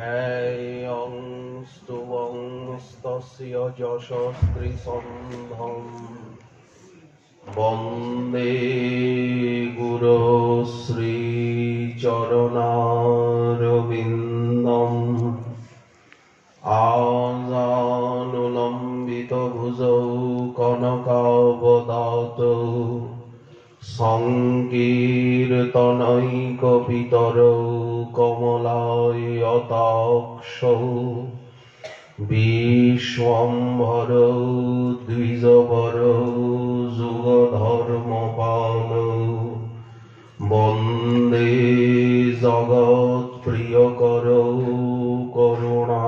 हेयं स्तुवं स्तस्य यशस्त्रिसन्धं वन्दे गुरो श्रीचरणारविन्दम् आजानुलम्बितभुजौ कनकावदातौ संकीर्तनैकपितरौ कमलायताक्षौ विश्वम्भरौ द्विजवरौ जुगधर्मपालौ वन्दे जगत्प्रियकरौ करुणावतारौ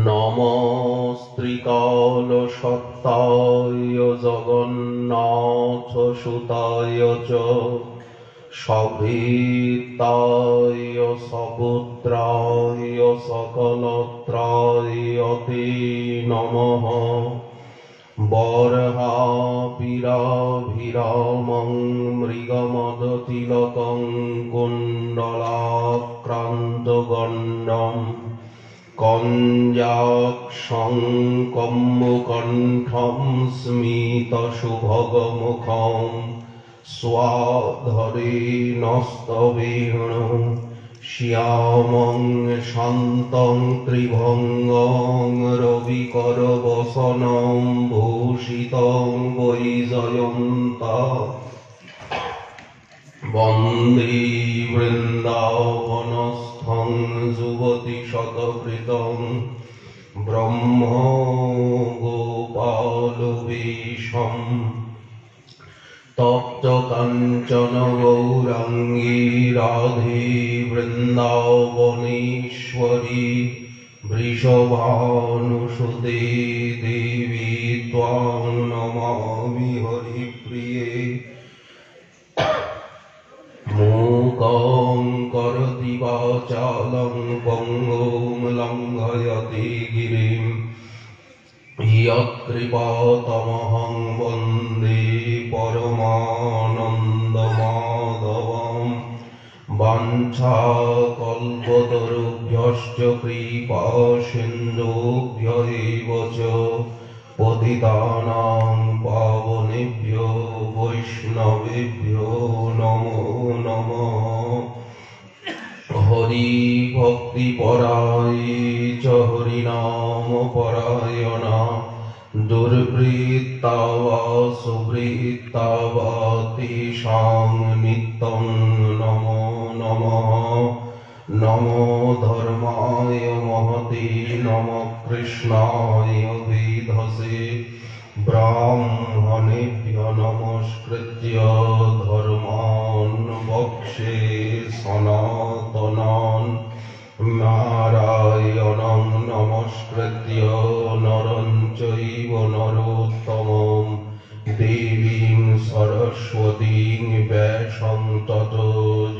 नमस्त्रिकालसत्ताय जगन्नाथसुताय च सभीताय सपुत्राय सकलत्राय ते नमः बर्हापीराभिरामं मृगमदतिलकं कुण्डलाक्रान्तगण्डम् कञ्जाक्षं कम्बुकण्ठं स्मितसुभगमुखं स्वाधरेणस्तवेणुं श्यामं शान्तं त्रिभङ्गं रविकरवसनं भूषितं वैजयन्तं वन्दे वृन्दावनस्थं युवतिशतकृतं ब्रह्मगोपालवेशम् तप्तकाञ्चन गौराङ्गी राधे वृन्दावनेश्वरी वृषभानुसुते देवी त्वां नमामि हरिप्रिये मूकं करोति वाचालं पङ्गुं लङ्घयति गिरिं यत्कृपातमहं वन्दे परमानन्दमाधवं वाञ्छाकल्पतरुभ्यश्च कृपासिन्धुभ्य एव च पतितानां पावनेभ्यो वैष्णवेभ्यो नमो नमः हरिभक्तिपराये च हरिनामपरायणा दुर्वृत्ता वा सुवृत्ता वा तेषां नित्यं नमो नमः नमो धर्माय महते नमः कृष्णाय वेधसे ब्राह्मणेभ्यो नमस्कृत्य धर्मान् वक्षे सनातनान् नारायणं नमस्कृत्य नरं चैव नरोत्तमं देवीं सरस्वतीं व्यासं ततो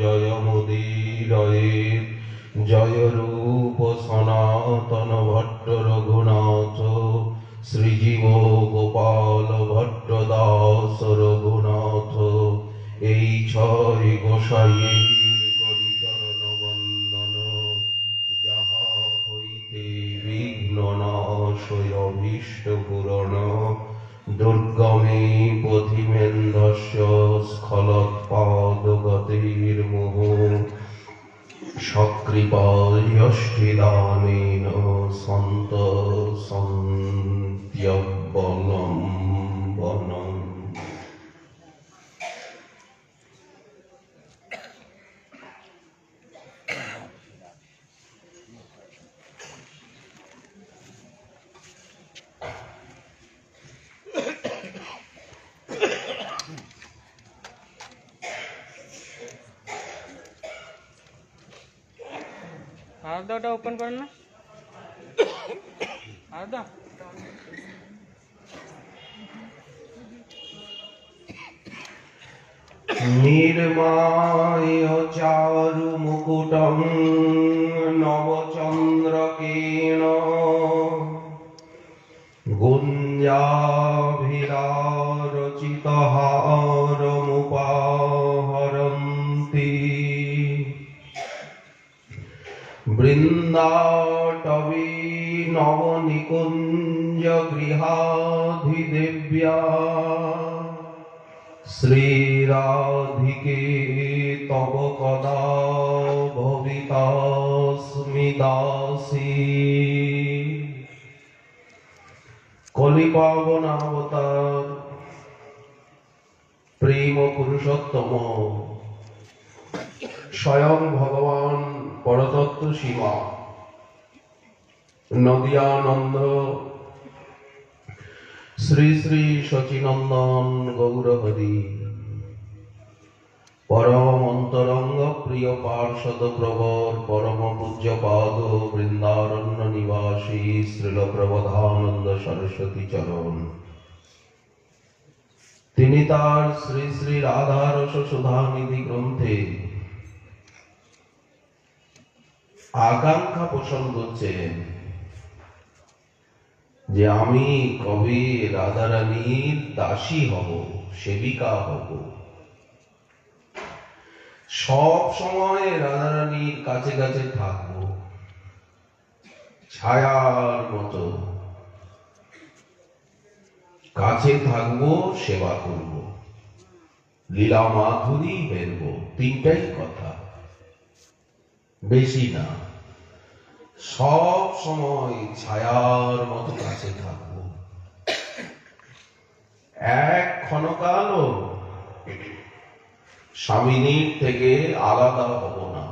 जयमुदीरयेत् जय रूप सनातन भट्ट रघुनाथ श्रीजीव गोपाल भट्ट दास रघुनाथ এই ছয় গোসাইয়ের করি চরণ বন্দন যাহা হইতে বিঘ্ন নাশয় অভীষ্ট পূরণ দুর্গমে পথিমেন্দ্রস্য স্খলৎপাদগতির্মুহ সকৃপায়ষ্টিদানেন সন্ত সন্ত্যবলম্বনম। ওটা ওপেন করেন না আর দাও निर्माय चारु मुकुटं नवचन्द्रकेण गुञ्जाभिरारचितहारमुपाहरन्ति বৃন্দাটবী নবনিকুঞ্জ গৃহাধিদেব্যা শ্রীরাধিকে তব কদা ভবিতাস্মি দাসী। কলিপাবনাবতার প্রেম পুরুষোত্তম স্বয়ং ভগবান পরতত্ত্ব শিবা নদিয়ানন্দ শ্রী শ্রী শচীনন্দন গৌরহরি পরম অন্তরঙ্গ প্রিয় পার্ষদ প্রবর পরম পূজ্যপাদ বৃন্দারণ্য নিবাসী শ্রীল প্রবোধানন্দ সরস্বতী চরণ। তিনি তার শ্রী শ্রী রাধারস সুধানিধি গ্রন্থে আকাঙ্ক্ষা পোষণ করছেন যে আমি কবে রাধারানীর দাসী হব, সেবিকা হব, সব সময় রাধারানীর কাছে কাছে থাকবো, ছায়ার মতো কাছে থাকবো, সেবা করব, লীলা মাধুরী হেরব। তিনটাই কথা, বেশি না। সব সময় ছায়ার মতো কাছে থাকবো, এক ক্ষণকালও স্বামিনীর থেকে আলাদা হব না।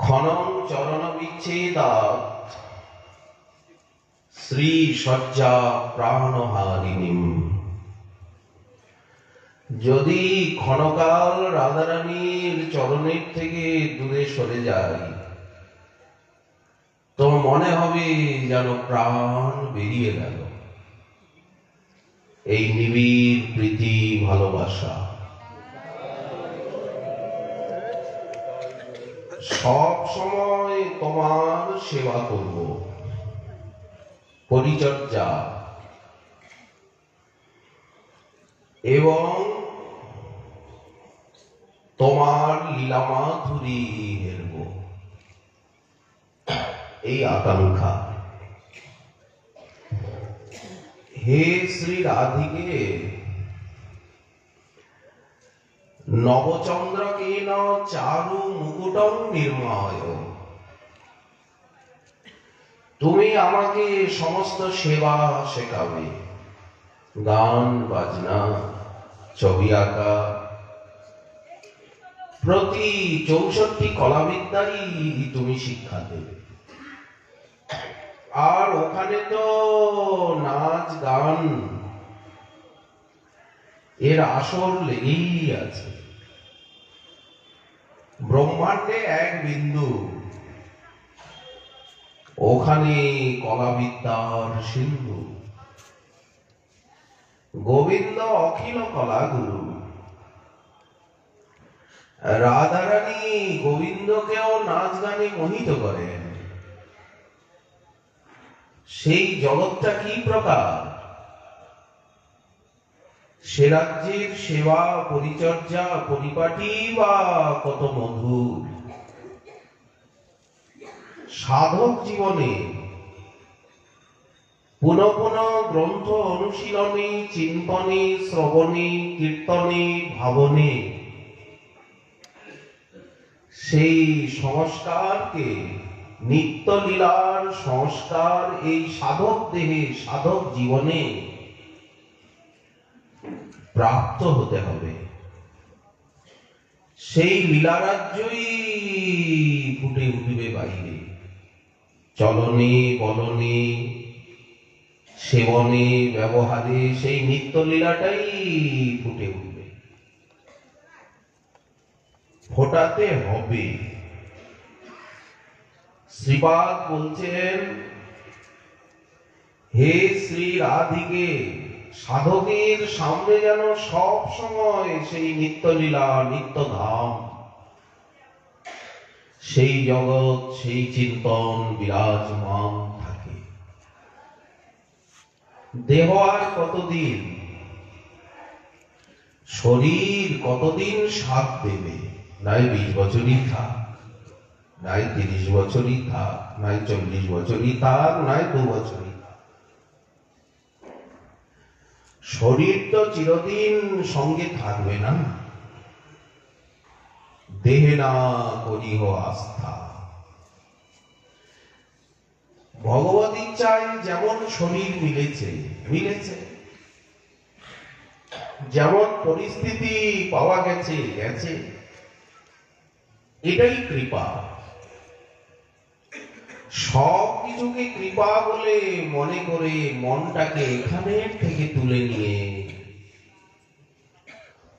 ক্ষণং চরণ বিচ্ছেদাৎ শ্রী সজ্জা প্রাণহারিণীম। যদি ক্ষণকাল রাধারানীর চরণের থেকে দূরে সরে যায় তো মনে হবে যেন প্রাণ বেরিয়ে গেল। এই নিবিড় প্রীতি ভালোবাসা সব সময় তোমার সেবা করব, পরিচর্যা এবং তোমার লীলা মাধুরী হেরব, এই আকাঙ্ক্ষা। হে শ্রী রাধিকে নবচন্দ্রকেন চারু মুকুটং নির্ময়। তুমি আমাকে সমস্ত সেবা শেখাবে, গান বাজনা, ছবি আঁকা, প্রতি 64 কলাবিদ্যাই তুমি শিক্ষা দেবে। আর ওখানে তো নাচ গান এর আসর লেগেই আছে। ব্রহ্মাণ্ডে এক বিন্দু, ওখানে কলাবিদ্যার সিন্ধু। গোবিন্দ অখিল কলা গুরু। রাধারানী গোবিন্দকেও নাচ গানে মোহিত করেন। সেই জগৎটা কি প্রকার, সে রাজ্যের সেবা পরিচর্যা পরিপাটি বা কত মধুর। সাধক জীবনে পুনঃ পুনঃ গ্রন্থ অনুশীলনে, চিন্তনে, শ্রবণে, কীর্তনে, ভাবনে সেই সংস্কারকে, নিত্য লীলার সংস্কার এই সাধক দেহে সাধক জীবনে প্রাপ্ত হতে হবে। সেই লীলারাজ্যই ফুটে উঠবে বাইরে, চলনে বলনে সেবনে ব্যবহারে সেই নিত্য লীলাটাই ফুটে উঠবে, ফোটাতে হবে। শ্রীপাদ বলছেন, হে শ্রী রাধিকে সাধকের সামনে যেন সব সময় সেই নিত্যলীলা, নিত্যধাম, সেই জগৎ, সেই চিন্তন বিরাজমান থাকে। দেহ আর কতদিন, শরীর কতদিন সাথ দেবে? নাই 20 বছরই থাক, নাই 30 বছরই থাক, নাই 40 বছরই থাক, নাই 2 বছরই থাক, শরীর তো চিরদিন সঙ্গে থাকবে না। দেহে না করিহ আস্থা। ভগবত ইচ্ছায় যেমন শরীর মিলেছে মিলেছে, যেমন পরিস্থিতি পাওয়া গেছে গেছে, এটাই কৃপা। সব কিছুকে কৃপা বলে মনে করে মনটাকে এখানের থেকে তুলে নিয়ে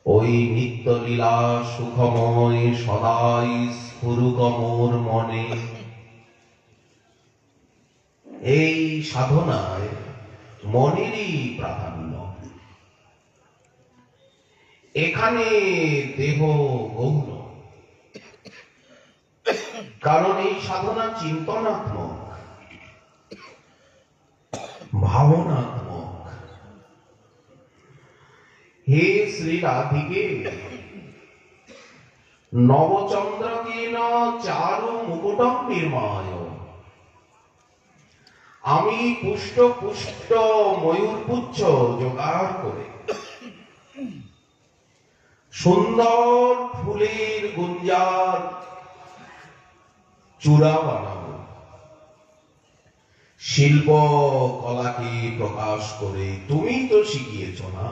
ওই নিত্য লীলা সুখময় সদাই স্ফুরুক মোর মনে, এই সাধনায় মনেরই প্রাধান্য। এখানে দেহ গৌণ, কারণ এই সাধনা চিন্তনাত্মক, ভাবনাত্মক। হে শ্রী রাধিকে নবচন্দ্রকেন চারু মুকুটম নির্মায়, আমি পুষ্ট পুষ্ট ময়ূরপুচ্ছ জোগাড় করে সুন্দর ফুলের গুঞ্জার চূড়া বানাবো, শিল্প কলাকে প্রকাশ করে। তুমি তো শিখিয়েছ না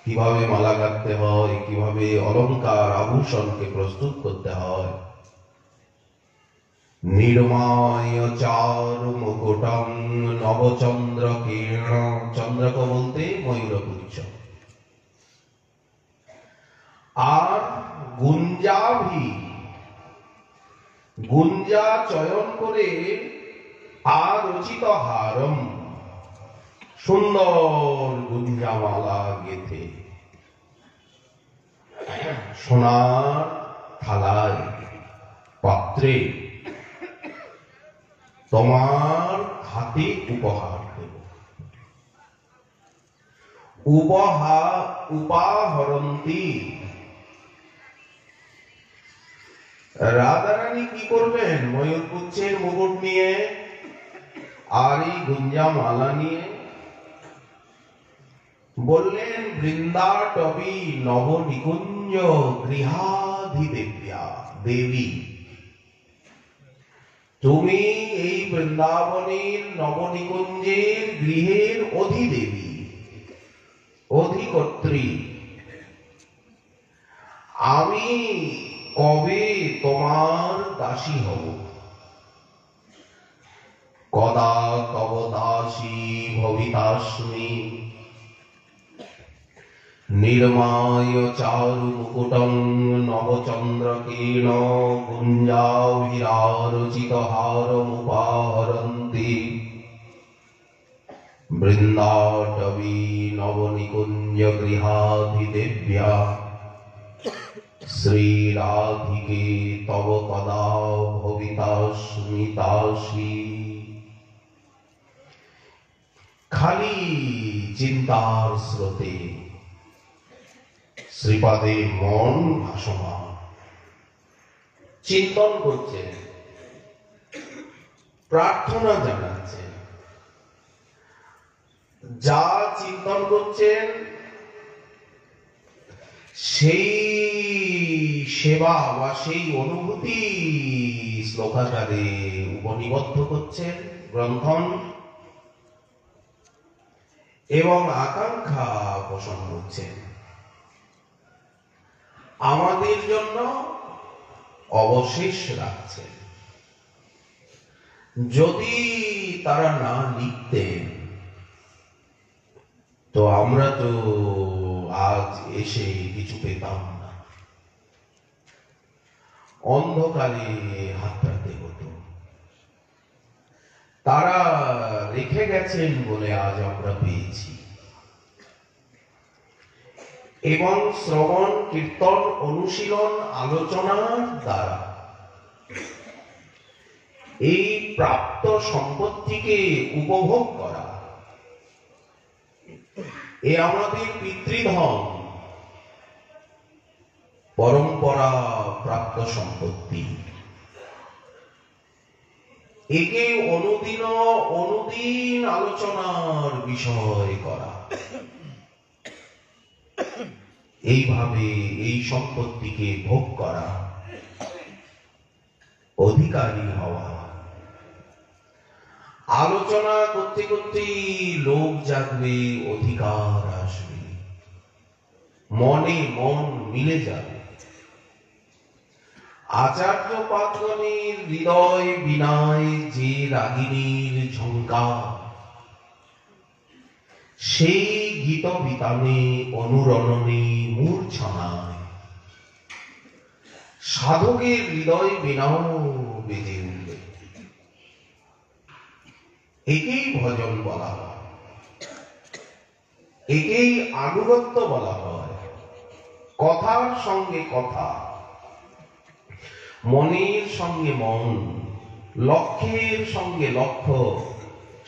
কিভাবে মালা গাঁথতে হয়, কিভাবে অলংকার আভূষণকে প্রস্তুত করতে হয়। নির্মায় চারু মুকুটং নবচন্দ্র কিরণ, চন্দ্রক বলতে ময়ূরপুচ্ছ। আর গুঞ্জাভি, গুঞ্জা চয়ন করে আর রচিত হারম, সুন্দর গুঞ্জামালা গেথে সোনার থালায় পাত্রে তোমার হাতে উপহার দেব। উপাহরন্তি, রাধারানী কি করবেন? ময়ূরপুচ্ছের মুকুট নিয়ে আর এই গুঞ্জা মালা নিয়ে বললেন, বৃন্দা টবি নব নিকুঞ্জ গৃহাধিদেব্যা দেবী, তুমি এই বৃন্দাবনের নবনিকুঞ্জের গৃহের অধিদেবী, অধিকর্ত্রী। আমি কবে তোমার দাসী হব? কদা তব দাসী ভবিতাস্মি, নির্মায় চারু মুকুটং নবচন্দ্রকেন গুঞ্জাভিরারচিত হারমুপাহরন্তি, বৃন্দাটবী নবনিকুঞ্জ গৃহাধিদেব্যা শ্রীরাধিকে তব কদা ভবিতাস্মি দাসী। খালি চিন্তার স্রোতে শ্রীপাদে মন ভাসমান, চিন্তন করছেন, প্রার্থনা জানাচ্ছেন। যা চিন্তন করছেন সেই সেবা বা সেই অনুভূতি শ্লোকাকারে উপনিবদ্ধ করছেন গ্রন্থন, এবং আকাঙ্ক্ষা পোষণ করছেন আমাদের জন্য অবশেষ রাখছেন। যদি তারা না লিখতেন তো আমরা তো আজ এসে কিছু পেতাম না, অন্ধকারে হাতড়াতে হতো। তারা রেখে গেছেন বলে আজ আমরা পেয়েছি। এবং শ্রবণ কীর্তন অনুশীলন আলোচনার দ্বারা এই প্রাপ্ত সম্পত্তিকে উপভোগ করা, এ আমাদের পিতৃধন, পরম্পরা প্রাপ্ত সম্পত্তি। একে অনুদিন আলোচনার বিষয় করা, এইভাবে এই সম্পত্তিকে ভোগ করা, অধিকারী হওয়া। আলোচনা করতে করতে লোক জাগবে, অধিকার আসবে, মনে মন মিলে যাবে। আচার্য পাদগণের হৃদয় বিনায় যে রাগিনীর ঝঙ্কার, সেই গীত বিতানে অনুরণনে মূর্ছনায় সাধকের হৃদয় বিনাও বেজে উঠবে। একেই ভজন বলা হয়, একেই আনুগত্য বলা হয়। কথার সঙ্গে কথা, মনের সঙ্গে মন, লক্ষ্যের সঙ্গে লক্ষ্য,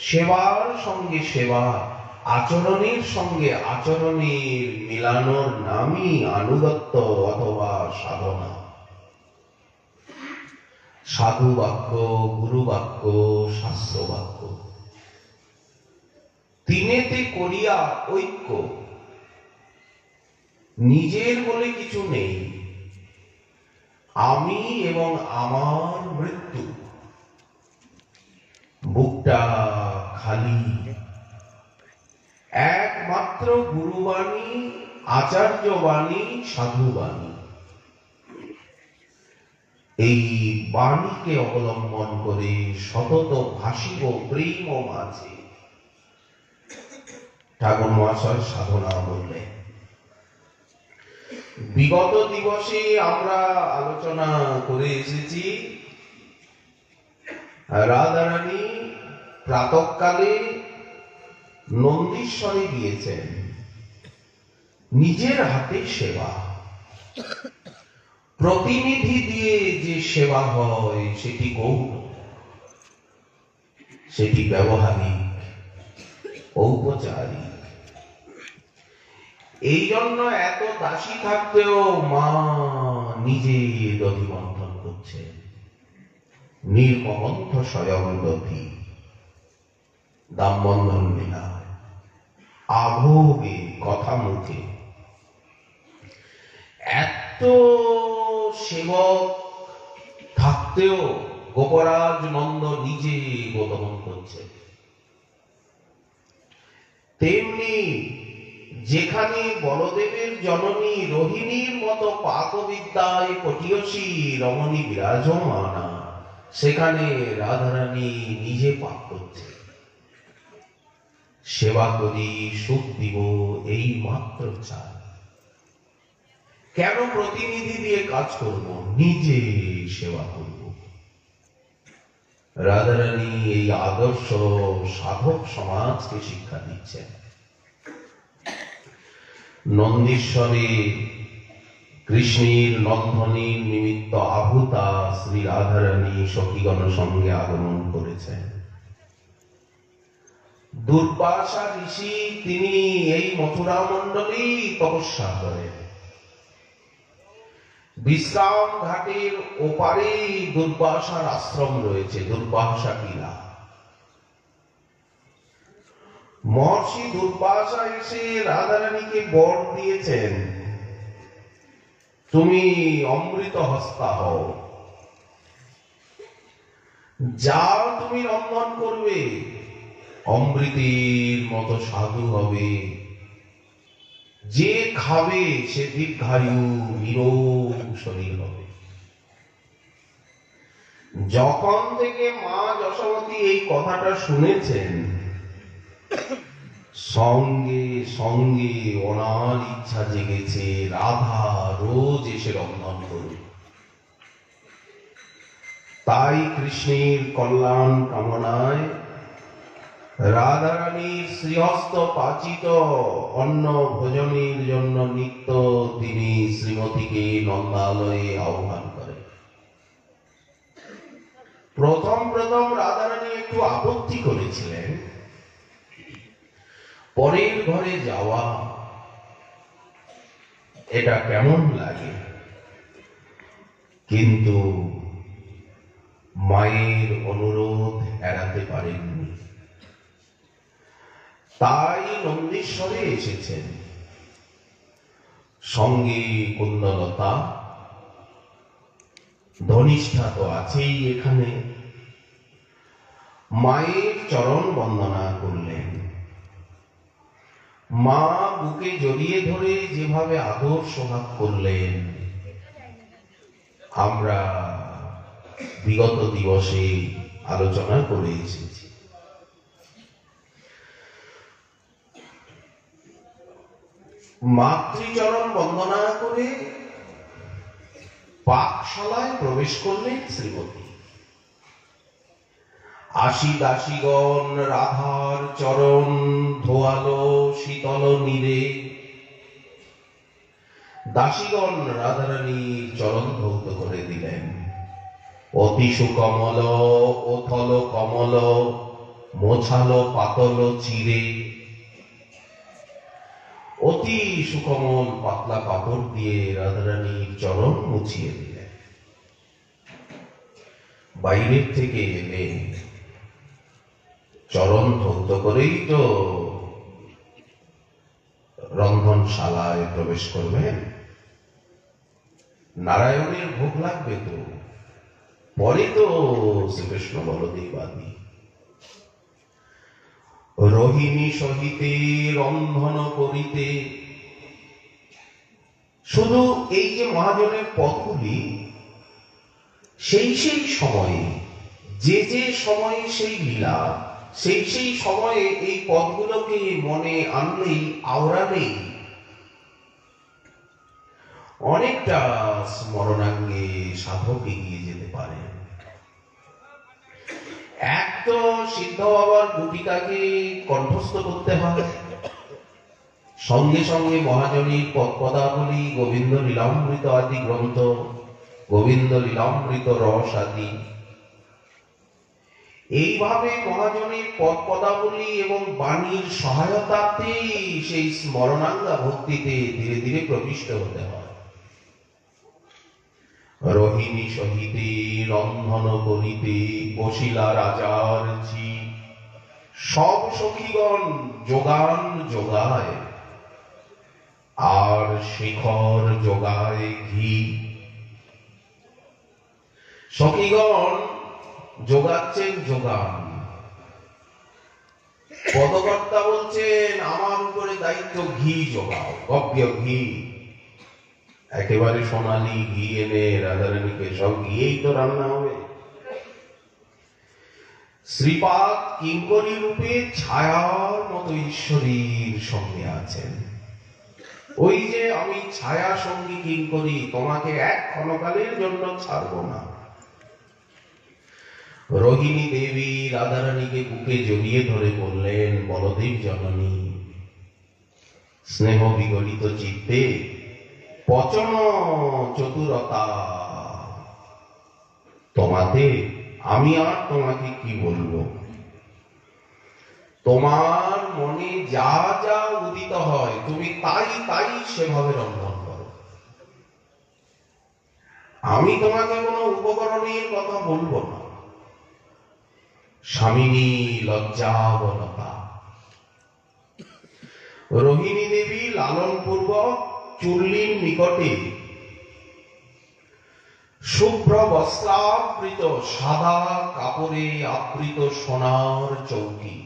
সেবার সঙ্গে সেবা, আচরণের সঙ্গে আচরণের মিলানোর নামই আনুগত্য অথবা সাধনা। সাধু বাক্য, গুরু বাক্য, শাস্ত্র বাক্য, তিনেতে করিয়া ঐক্য। নিজের বলে কিছু নেই, আমি এবং আমার মৃত্যু। বুকটা খালি, একমাত্র গুরুবাণী, আচার্যবাণী, সাধুবাণী। এই বাণীকে অবলম্বন করে সতত ভাসিব প্রেম মাঝে। ঠাকুর মহাশয় সাধনা বললেন। বিগত দিবসে আমরা আলোচনা করে এসেছি রাধারানী প্রাতঃকালে নন্দীশ্বরে গিয়েছেন, নিজের হাতে সেবা। প্রতিনিধি দিয়ে যে সেবা হয় সেটি গৌণ, সেটি ব্যবহারিক, ঔপচারিক। এই জন্য এত দাসী থাকতেও মা নিজে দধি মন্থন করছে, নির্মমন্থ স্বয়ং দধি, দামবন্ধন লীলা, আভোগে কথা মুখে। এত সেবক থাকতেও গোপরাজ নন্দ নিজে গোদমন করছে। তেমনি যেখানে বলদেবের জননী রোহিণীর মতো পাকবিদ্যায় পটীয়সী রমণী বিরাজমানা, সেখানে রাধারানী নিজে পাক করছে। সেবা করি, সুখ দিব, এই মাত্র চাই। কেন প্রতিনিধি দিয়ে কাজ করব, নিজে সেবা করব। রাধারানী এই আদর্শ সাধক সমাজকে শিক্ষা দিচ্ছেন। নন্দীশ্বরে কৃষ্ণের নন্দনের নিমিত্ত আহুতা শ্রী রাধারানী সখীগণ সঙ্গে আগমন করেছেন। দুর্বাসা ঋষি তিনি এই মথুরা মণ্ডলেই তপস্যা করেন। বিশ্রাম ঘাটের ওপারে দুর্বাসার আশ্রম রয়েছে, দুর্বাসা টিলা। মহর্ষি দুর্বাসা এসে রাধারানীকে বর দিয়েছেন, তুমি অমৃত হস্তা হও, যা তুমি রন্ধন করবে অমৃতের মতো সাধু হবে, যে খাবে সে দীর্ঘায়ু নিরোগ শরীর হবে। যখন থেকে মা যশোমতী এই কথাটা শুনেছেন, সঙ্গে সঙ্গে ওনার ইচ্ছা জেগেছে রাধা রোজ এসে রন্ধন করবে। তাই কৃষ্ণের কল্যাণ কামনায় রাধারানীর শ্রীহস্ত পাচিত অন্ন ভোজনের জন্য নিত্য তিনি শ্রীমতীকে নন্দালয়ে আহ্বান করেন। প্রথম প্রথম রাধারানী একটু আপত্তি করেছিলেন, পরের ঘরে যাওয়া এটা কেমন লাগে, কিন্তু মায়ের অনুরোধ এড়াতে পারেননি, তাই নন্দীশ্বরে এসেছেন। সঙ্গে কুন্দলতা, ধনিষ্ঠা তো আছেই এখানে। মায়ের চরণ বন্দনা করলেন। মা বুকে জড়িয়ে ধরে যেভাবে আদর সোহাগ করলেন, আমরা বিগত দিবসে আলোচনা করে এসেছি। মাতৃচরণ বন্দনা করে পাকশালায় প্রবেশ করলেন শ্রীমতী। আশি দাসীগণ রাধার চরণ ধোয়ালো শীতল নীরে। দাসীগণ রাধারানীর চরণ ধৌত করে দিলেন। অতি সুকমল ওথল কমল মোছালো পাতল চিরে। অতি সুকমল পাতলা কাপড় দিয়ে রাধারানীর চরণ মুছিয়ে দিলেন। বাইরের থেকে এলে চরণ ধৌত করেই তো রন্ধনশালায় প্রবেশ করবেন। নারায়ণের ভোগ লাগবে তো, পরে তো শ্রীকৃষ্ণ বলদেব আদি। রোহিণী সহিতে রন্ধন করিতে। শুধু এই যে মহাজনের পথগুলি, সেই সেই সময়ে, যে যে সময়ে সেই লীলা, সেই সেই সময়ে এই পথগুলোকে মনে আনলেই, আওড়ালেই অনেকটা স্মরণাঙ্গে সাধক এগিয়ে যেতে পারেন। এক তো সিদ্ধ বাবার গুটিকাকে কণ্ঠস্থ করতে হয়, সঙ্গে সঙ্গে মহাজনীর পদপদাবলী, গোবিন্দ লীলামৃত আদি গ্রন্থ, গোবিন্দ লীলামৃত রস আদি। এইভাবে মহাজনের পদপদাবলী এবং বাণীর সহায়তাতেই সেই স্মরণাঙ্গা ভক্তিতে ধীরে ধীরে প্রবিষ্ট হতে হয়। রোহিণী সহিতে রন্ধন করিতে বসিলা রাজার ঝি। সব সখীগণ যোগান যোগায়, আর শিখর যোগায় ঘি। সখীগণ যোগাচ্ছেন যোগান। পদকর্তা বলছেন, আমার উপরে দায়িত্ব ঘি যোগাও, গভ্য ঘি। একেবারে সোনালি ঘি এনে রাধারানীকে সব ঘিয়েই তো রান্না হবে। শ্রীপাদ কিঙ্করী রূপে ছায়ার মতো ঈশ্বরীর সঙ্গে আছেন। ওই যে আমি ছায়া সঙ্গী কিঙ্করী, তোমাকে এক ক্ষণকালের জন্য ছাড়ব না। রোহিণী দেবী রাধারানীকে বুকে জড়িয়ে ধরে বললেন, বলদেব জননী, স্নেহ বিগলিত চিত্তে পচন চতুরতা তোমাতে, আমি আর তোমাকে কি বলবো। তোমার মনে যা যা উদিত হয় তুমি তাই তাই সেভাবে রন্ধন করো। আমি তোমাকে কোনো উপকরণের কথা বলবো না। স্বামিনী লজ্জাবনতা। রোহিণী দেবী লালন পূর্বক চুল্লির নিকটে শুভ্র বস্ত্রাবৃত সাদা কাপড়ে আবৃত সোনার চৌকি,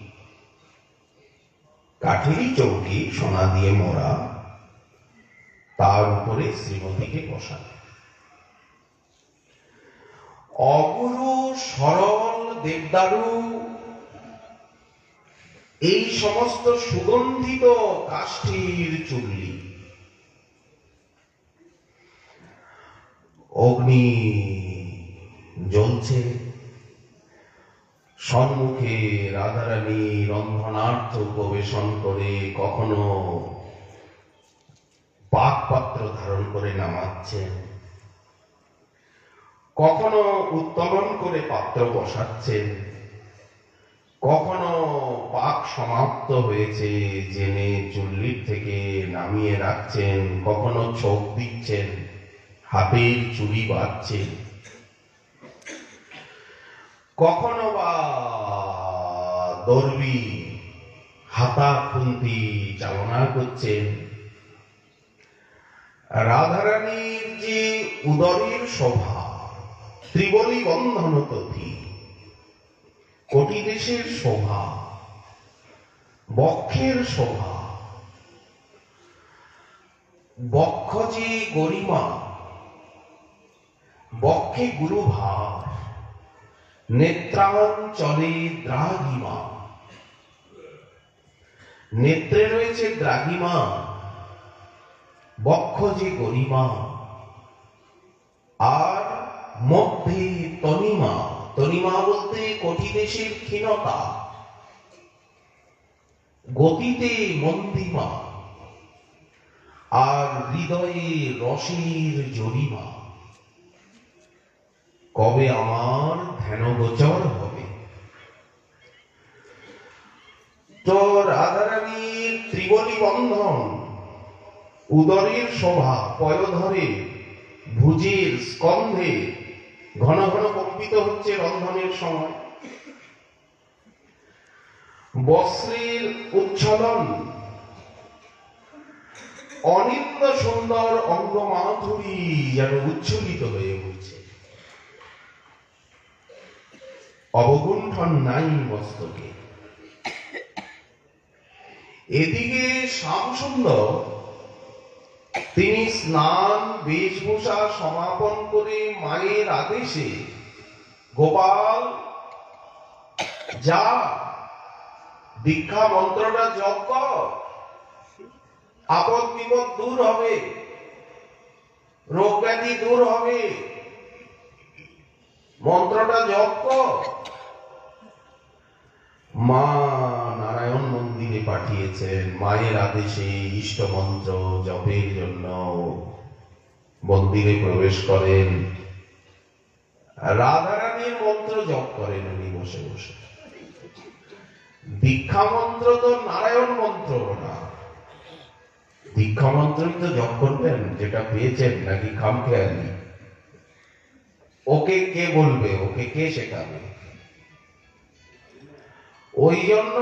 কাঠেরই চৌকি, সোনা দিয়ে মোড়া, তার উপরে শ্রীমতীকে বসানো। অগুরু সরল দেবদারু এই সমস্ত সুগন্ধিত কাষ্ঠীর চুল্লি। অগ্নি জ্বলছে, সম্মুখে রাধারানী রন্ধনার্থ উপবেশন করে কখনো পাকপাত্র ধারণ করে নামাচ্ছেন, কখনো উত্তোলন করে পাত্র বসাচ্ছেন, কখনো পাক সমাপ্ত হয়েছে জেনে চুল্লির থেকে নামিয়ে রাখছেন, কখনো ছোপ দিচ্ছেন, হাতের চুড়ি বাঁধছেন। কখনো বা দর্বি হাতা খুন্তি চালনা করছেন। রাধারানীর যে উদরের শোভা, ত্রিবলী বন্ধন তথি, কোটি দেশের শোভা, বক্ষের শোভা, বক্ষ যে গরিমা, বক্ষে গুরুভার, নেত্রাঞ্চলে দ্রাঘিমা, নেত্রে রয়েছে দ্রাঘিমা, বক্ষ যে গরিমা, আর মধ্যে তনিমা। তনিমা বলতে কোটি দেশের ক্ষীণতা, গতিতে মন্দিমা, আর হৃদয়ে রসের জরিমা। কবে আমার ধ্যানগোচর হবে? তো রাধারানীর ত্রিবলী বন্ধন, উদরের শোভা, পয়োধরে, ভুজের স্কন্ধে ঘন ঘন কম্পিত হচ্ছে রন্ধনের সময়। বস্ত্রের উচ্ছলন, অনিন্দ সুন্দর অঙ্গ মাধুরী যেন উচ্ছ্বলিত হয়ে উঠছে। অবগুণ্ঠন নাই মস্তকে। এদিকে শ্যামসুন্দর তিনি স্নান বেশভূষা সমাপন করে মায়ের আদেশে, গোপাল যা দীক্ষা মন্ত্রটা জপ কর, আপদ বিপদ দূর হবে, রোগ ব্যাধি দূর হবে, মন্ত্রটা জপ কর। মা নারায়ণ মন্দিরে পাঠিয়েছেন, মায়ের আদেশে ইষ্ট মন্ত্র জপের জন্য মন্দিরে প্রবেশ করেন। রাধারানীর মন্ত্র জপ করেন উনি বসে বসে। দীক্ষা মন্ত্র তো নারায়ণ মন্ত্র না, দীক্ষা মন্ত্রই তো জপ করবেন যেটা পেয়েছেন, নাকি খামখেয়ালি? ওকে কে বলবে, ওকে কে শেখাবে? ওই জন্য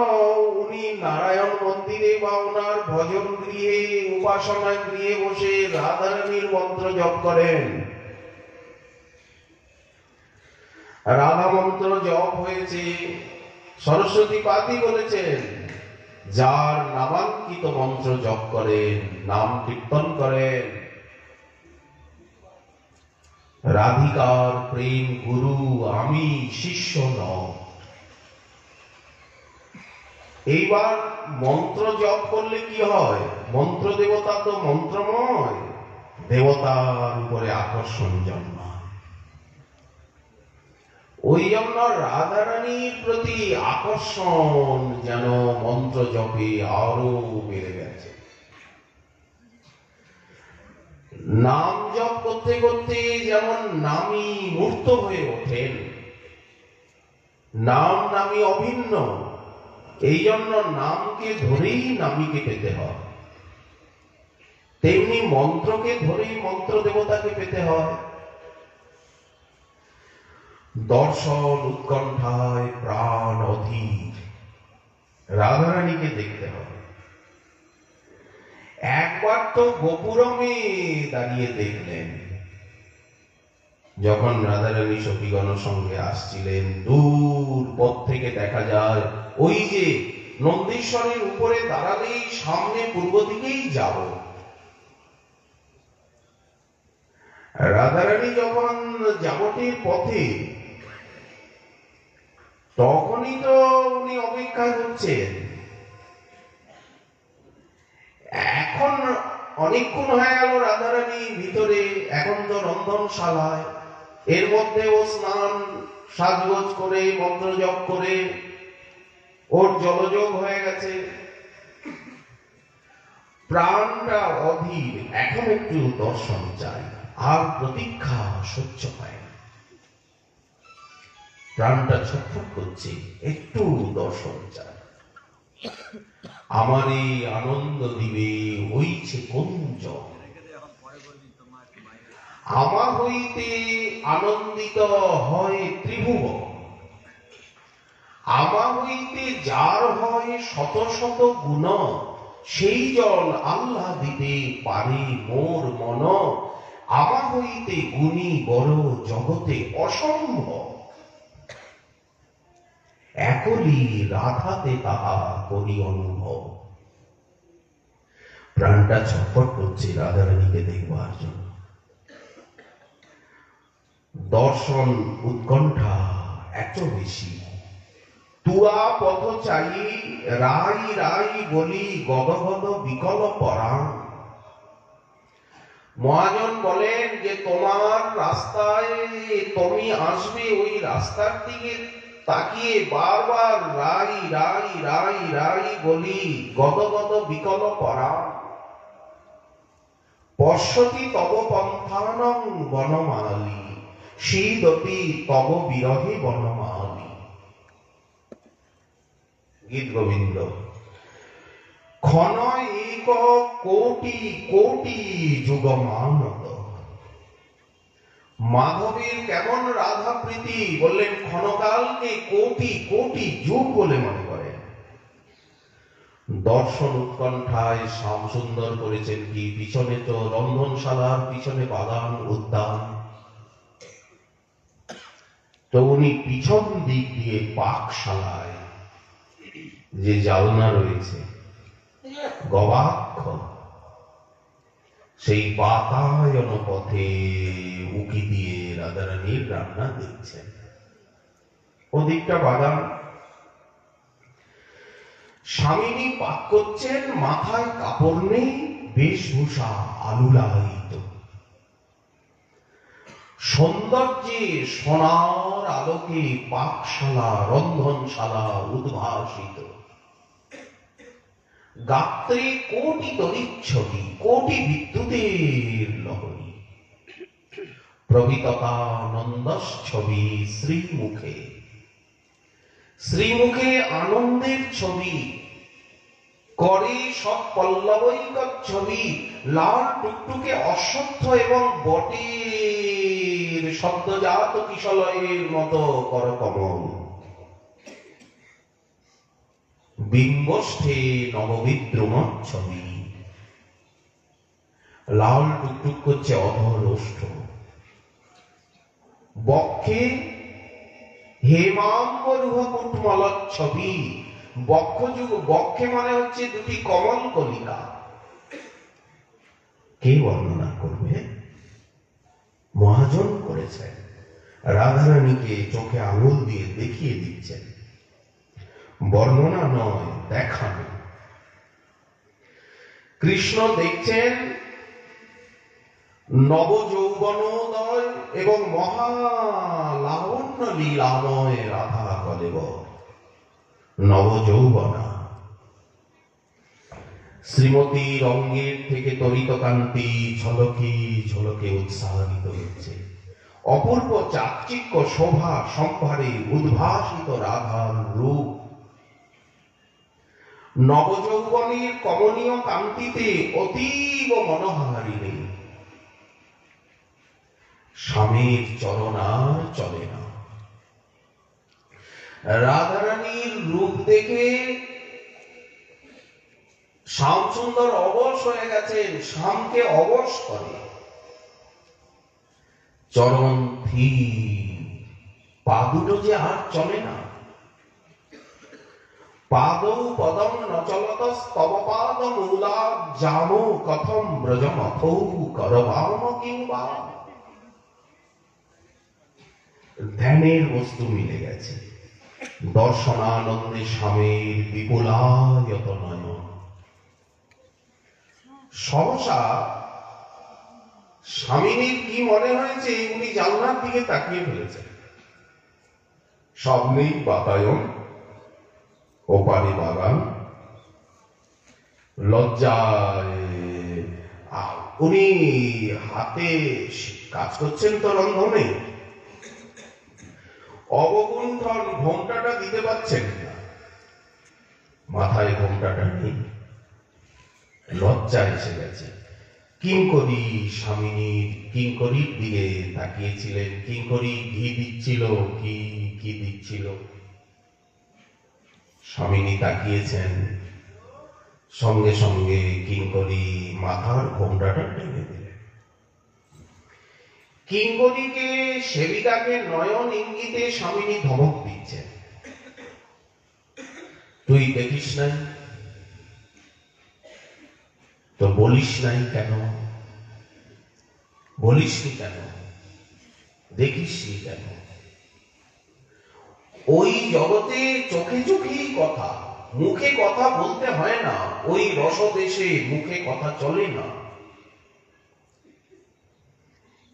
উনি নারায়ণ মন্দিরে বা ওনার ভজন গৃহে, উপাসনা গৃহে বসে রাধারানীর মন্ত্র জপ করেন। রাধা মন্ত্র জপ হয়েছে, সরস্বতী পাতি বলেছেন, যার নামাঙ্কিত মন্ত্র জপ করেন, নাম কীর্তন করেন, রাধিকার প্রেম গুরু আমি, শিষ্য নও। এইবার মন্ত্র জপ করলে কি হয়? মন্ত্র দেবতা তো মন্ত্রময়, দেবতার উপরে আকর্ষণ জন্মায়। ওই জন্য রাধারানীর প্রতি আকর্ষণ যেন মন্ত্র জপে আরো বেড়ে গেছে। নাম জপ করতে করতে যেমন নামী মূর্ত হয়ে ওঠেন, নাম নামী অভিন্ন, এই জন্য নামকে ধরেই নামীকে পেতে হয়, তেমনি মন্ত্রকে ধরেই মন্ত্র দেবতাকে পেতে হয়। দর্শন উৎকণ্ঠায় প্রাণ অধীর, রাধারানীকে দেখতে হবে। একবার তো গোপুরমে দাঁড়িয়ে দেখলেন, যখন রাধারানী সখীগণ সঙ্গে আসছিলেন, দূর পথ থেকে দেখা যায় ওই যে নন্দীশ্বরের উপরে দাঁড়ালেই সামনে পূর্ব দিকেই যাব। রাধারানী যখন যাবতীর পথে, তখনই তো উনি অপেক্ষা করছেন। এখন অনেকক্ষণ হয়ে গেল রাধারানী ভিতরে, এখন তো রন্ধনশালায়, এর মধ্যে ও স্নান সাজগোজ করে মন্ত্র জপ করে ওর জলযোগ হয়ে গেছে, প্রাণটা অধীর, এখন একটু দর্শন চাই, আর প্রতীক্ষা সহ্য হয় না, প্রাণটা ছটফট করছে, একটু দর্শন চাই। আমারে আনন্দ দিবে হইছে কুঞ্জ, আমার হইতে আনন্দিত হয় ত্রিভুবন। আমা হইতে যার হয় শত শত গুণ, সেই জল আল্লাহ দিতে পারে মোর মন। আমা হইতে গুণী বড় জগতে অসম্ভব, একলি রাধাতে তাহা করি অনুভব। প্রাণটা ছটফট করছে রাধারানীকে দেখবার জন্য। দর্শন উৎকণ্ঠা এত বেশি। তুয়া পথ চাই রাই রাই বলি গদগদ বিকল পরাণ। মহাজন বলেন যে তোমার রাস্তায় তুমি আসবে, ওই রাস্তার দিকে তাকিয়ে বারবার রাই রাই রাই রাই বলি গদগদ বিকল পরাণ। পশ্যতি তব পন্থানং বনমালী, শীদতি তব বিরহে বনমালী। গীত গোবিন্দ। ক্ষণ এক কোটি কোটি যুগমানত। মাধবীর কেমন রাধা প্রীতি, বললেন ক্ষণকালকে কোটি কোটি যুগ বলে মনে করেন। দর্শন উৎকণ্ঠায় শ্যাম সুন্দর করেছেন কি, পিছনে তো রন্ধনশালার পিছনে বাগান উদ্যান, তো উনি পিছন দিক দিয়ে পাকশালায় যে জালনা রয়েছে গবাক্ষ, সেই বাতায়ন পথে উকি দিয়ে রাধারানীর রান্না দেখছেন। ওদিকটা বাগান, স্বামিনী পাক করছেন, মাথায় কাপড় নেই, বেশভূষা আলুলায়িত। সৌন্দর্যে সোনার আলোকে পাকশালা রন্ধনশালা উদ্ভাসিত। গাত্রে কোটি তরিচ্ছবি, কোটি বিদ্যুতের লহরী। প্রভৃততানন্দচ্ছবি শ্রীমুখে, শ্রীমুখে আনন্দের ছবি। করে সব পল্লবৈকত ছবি, লাল টুকটুকে অশ্বত্থ এবং বটের সদ্যজাত কিশলয়ের মতো করকমল। বিম্বষ্ঠে নববিদ্রুম ছবি, লাল টুকটুক করছে অধর ওষ্ঠ। বক্ষে হেমাম্বরুহকুটমল ছবি, বক্ষযুগ, বক্ষে মানে হচ্ছে দুটি কমল কলিকা। কে বর্ণনা করবে? মহাজন করেছেন, রাধারানীকে চোখে আঙুল দিয়ে দেখিয়ে দিচ্ছেন। বর্ণনা নয়, দেখানো। কৃষ্ণ দেখছেন নবযৌবনোদয় এবং মহালাবণ্য লীলাময় রাধা কলেবর নবযৌবনা। শ্রীমতীর অঙ্গের থেকে তরিত কান্তি ঝলকে ঝলকে উৎসাহিত হচ্ছে। অপূর্ব চাকচিক্য শোভা সম্ভারে উদ্ভাসিত রাধার রূপ। নবযৌবনের কমনীয় কান্তিতে অতীব মনোহারিণী। স্বামীর চরণ আর চলে না। রাধারানীর রূপ দেখে শ্যামসুন্দর অবশ হয়ে গেছেন, শ্যামকে অবশ করে। চরণ ধীর, পা দুটো যে আর চলে না। পাদৌ পদম নচলত স্তব পাদ মূলা জামো কথম ব্রজমথৌ করবাম কিংবা। ধ্যানের বস্তু মিলে গেছে। দর্শনানন্দে স্বামীর বিপুলায়ত নয়ন। সহসা স্বামীর কি মনে হয়েছে, উনি জানলার দিকে তাকিয়ে ফেলেছেন। সামনেই বাতায়ন, ওপারে বাগান। লজ্জায় উনি হাতে কাজ করছেন তো রন্ধনে, অবগুণ্ঠন ঘোমটাটা দিতে পারছেন না। মাথায় ঘোমটাটা নেই, লজ্জা এসে গেছে। কিঙ্করী স্বামিনীর কিঙ্করীর দিকে তাকিয়েছিলেন। কিঙ্করী ঘি দিচ্ছিল, কি কি দিচ্ছিল। স্বামিনী তাকিয়েছেন, সঙ্গে সঙ্গে কিঙ্করী মাথার ঘোমটাটা টেনে দিলেন। কিঙ্করীকে, সেবিকাকে নয়ন ইঙ্গিতে স্বামিনী ধমক দিচ্ছেন, তুই দেখিস নাই তো বলিস নাই কেন? বলিসনি কেন? দেখিসনি কেন? ওই জগতে চোখে চোখেই কথা, মুখে কথা বলতে হয় না। ওই রসদেশে মুখে কথা চলে না।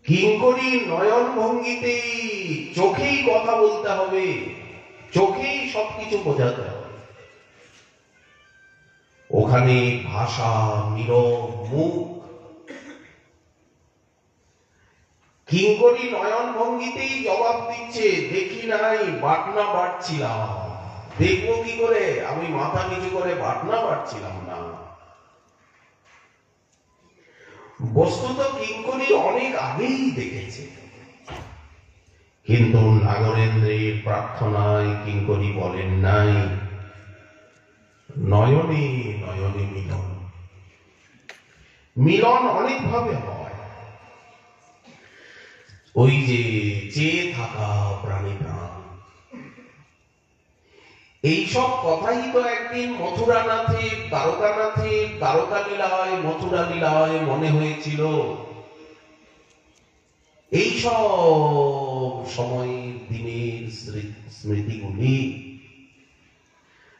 কিঙ্করী নয়ন ভঙ্গিতেই, চোখেই কথা বলতে হবে, চোখেই সবকিছু বোঝাতে হবে। ওখানে ভাষা, নীরব মুখ। কিঙ্করী নয়ন ভঙ্গিতেই জবাব দিচ্ছে, দেখি নাই, বাটনা বাটছিলাম। দেখবো কি করে? আমি মাথা নিচু করে বাটনা বাটছিলাম না। বস্তুত কিঙ্করী অনেক আগেই দেখেছে, কিন্তু নাগরেন্দ্রের প্রার্থনায় কিঙ্করী বলেন নাই, নয়নে নয়নে মিলন। মিলন অনেক ভাবে হয়। ওই যে চেয়ে থাকা প্রাণী প্রাণ, এইসব কথাই তো একদিন মথুরানাথের, দ্বারকানাথের দ্বারকা লীলায়, মথুরা লীলায় মনে হয়েছিল। এইসব সময়ের দিনের স্মৃতিগুলি।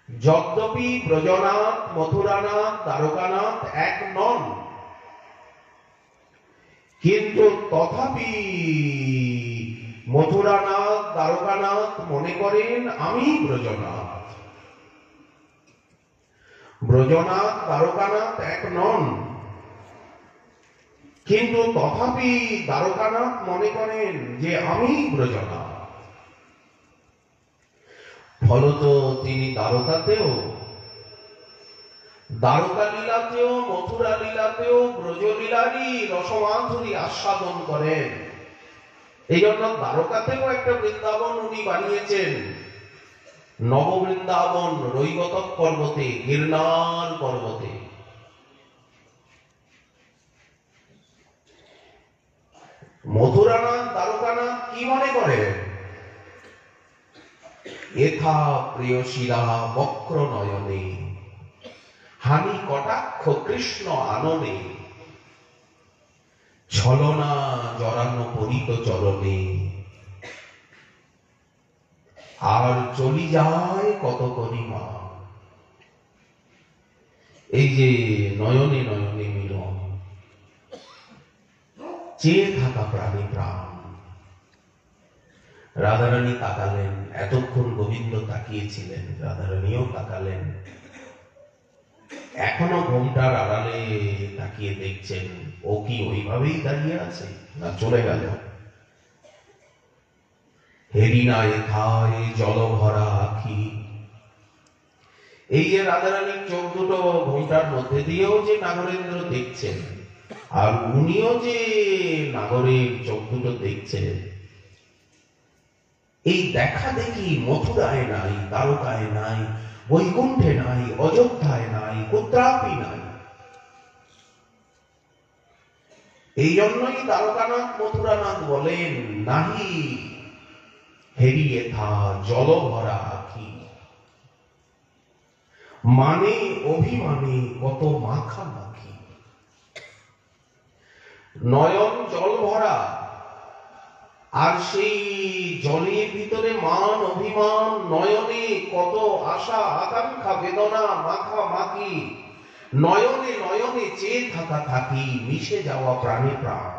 যদ্যপি ব্রজনাথ, মথুরানাথ, দ্বারকানাথ এক নন, কিন্তু তথাপি মথুরানাথ, দ্বারকানাথ মনে করেন আমি ব্রজনাথ। ব্রজনাথ, দ্বারকানাথ এক নন, কিন্তু তথাপি দ্বারকানাথ মনে করেন যে আমি ব্রজনাথ। ফলত তিনি দ্বারকাতেও, দ্বারকা লীলাতেও, মথুরা লীলাতেও ব্রজলীলারই রসমাধুরী আস্বাদন করেন। এই জন্য দ্বারকাতেও একটা বৃন্দাবন উনি বানিয়েছেন, নববৃন্দাবন, রৈবতক পর্বতে, গিরনার পর্বতে। মথুরানাথ, দ্বারকানাথ কি মনে করেন? এথা প্রিয়শিরা বক্র নয়নে, হানি কটাক্ষ কৃষ্ণ আননে, ছলনা জরানো পরিত চরণে, আর চলি যায় কত করিমা। এই যে নয়নে নয়নে মিলন, চেয়ে থাকা প্রাণী প্রাণ। রাধারানী তাকালেন, এতক্ষণ গোবিন্দ তাকিয়েছিলেন, রাধারানীও তাকালেন। এখনো ঘোমটার আড়ালে তাকিয়ে দেখছেন, ও কি ওইভাবেই দাঁড়িয়ে আছে না চলে গেল? হেরিনা এথায় জল ভরা আখি। এই যে রাধারানীর চোখ দুটো ঘোমটার মধ্যে দিয়েও যে নাগরেন্দ্র দেখছেন, আর উনিও যে নাগরের চোখ দুটো দেখছেন, এই দেখা দেখি মথুরায় নাই, দ্বারকায় নাই, বৈকুণ্ঠে নাই, অযোধ্যায় নাই, কোত্রাপি নাই। এই জন্যই দ্বারকানাথ, মথুরানাথ বলেন, নাহি হেরিয়ে থা জল ভরা আখি। মানে অভিমানে কত মাখামাখি। নয়ন জল ভরা, আর সেই জলের ভিতরে মান অভিমান, নয়নে কত আশা আকাঙ্ক্ষা বেদনা মাখামাখি। নয়নে নয়নে চেয়ে থাকা থাকি, মিশে যাওয়া প্রাণে প্রাণ।